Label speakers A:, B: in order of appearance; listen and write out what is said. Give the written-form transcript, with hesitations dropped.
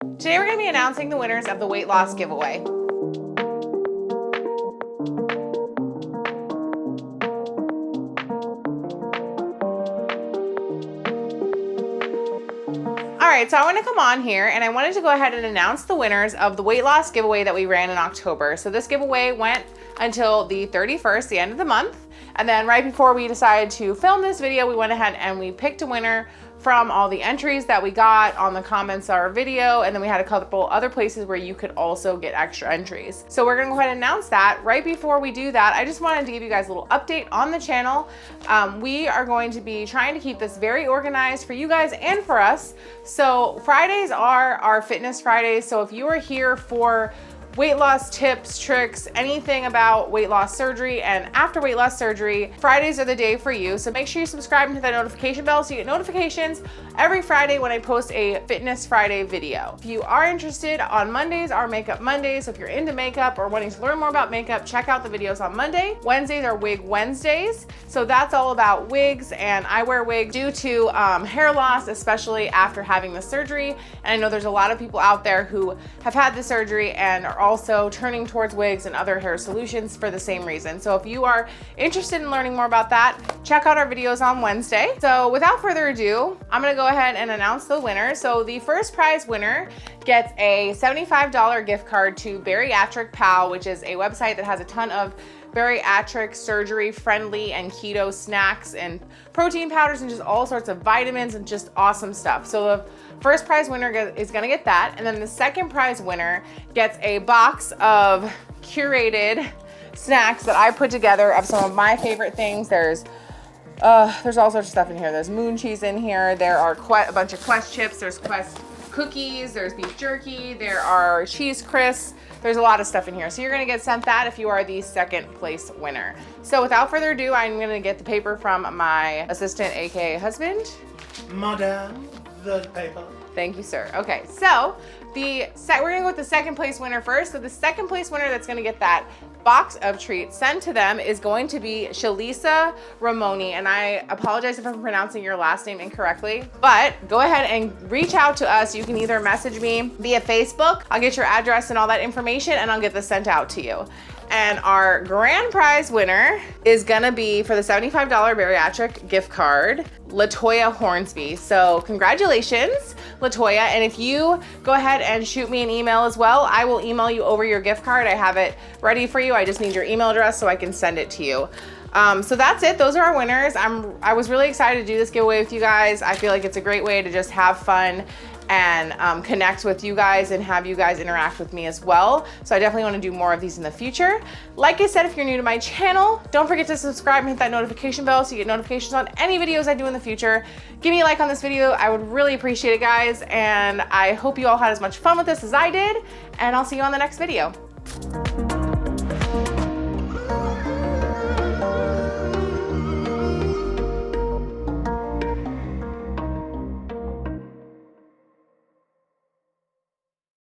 A: Today we're going to be announcing the winners of the weight loss giveaway. Alright, so I want to come on here and I wanted to go ahead and announce the winners of the weight loss giveaway that we ran in October. So this giveaway went until the 31st, the end of the month. And then right before we decided to film this video, we went ahead and we picked a winner from all the entries that we got on the comments of our video. And then we had a couple other places where you could also get extra entries. So we're gonna go ahead and announce that. Right before we do that, I just wanted to give you guys a little update on the channel. We are going to be trying to keep this very organized for you guys and for us. So Fridays are our fitness Fridays. So if you are here for weight loss tips, tricks, anything about weight loss surgery and after weight loss surgery, Fridays are the day for you. So make sure you subscribe and hit that notification bell so you get notifications every Friday when I post a Fitness Friday video. If you are interested, on Mondays are Makeup Mondays. So if you're into makeup or wanting to learn more about makeup, check out the videos on Monday. Wednesdays are Wig Wednesdays. So that's all about wigs, and I wear wigs due to hair loss, especially after having the surgery. And I know there's a lot of people out there who have had the surgery and are also turning towards wigs and other hair solutions for the same reason. So if you are interested in learning more about that, check out our videos on Wednesday. So without further ado, I'm gonna go ahead and announce the winner. So the first prize winner gets a $75 gift card to Bariatric Pal, which is a website that has a ton of bariatric surgery friendly and keto snacks and protein powders and just all sorts of vitamins and just awesome stuff. So the first prize winner is gonna get that. And then the second prize winner gets a box of curated snacks that I put together of some of my favorite things. There's all sorts of stuff in here. There's moon cheese in here. There are a bunch of Quest chips. There's Quest cookies. There's beef jerky. There are cheese crisps. There's a lot of stuff in here. So you're gonna get sent that if you are the second place winner. So without further ado, I'm gonna get the paper from my assistant, aka husband.
B: Madam, the paper.
A: Thank you, sir. Okay, so we're gonna go with the second place winner first. So the second place winner that's gonna get that box of treats sent to them is going to be Shalisa Ramoni. And I apologize if I'm pronouncing your last name incorrectly, but go ahead and reach out to us. You can either message me via Facebook. I'll get your address and all that information and I'll get this sent out to you. And our grand prize winner is gonna be, for the $75 bariatric gift card, Latoya Hornsby. So congratulations, Latoya. And if you go ahead and shoot me an email as well, I will email you over your gift card. I have it ready for you. I just need your email address so I can send it to you. So that's it. Those are our winners. I was really excited to do this giveaway with you guys. I feel like it's a great way to just have fun and connect with you guys and have you guys interact with me as well. So I definitely want to do more of these in the future. Like I said, if you're new to my channel, don't forget to subscribe and hit that notification bell so you get notifications on any videos I do in the future. Give me a like on this video. I would really appreciate it, guys. And I hope you all had as much fun with this as I did. And I'll see you on the next video.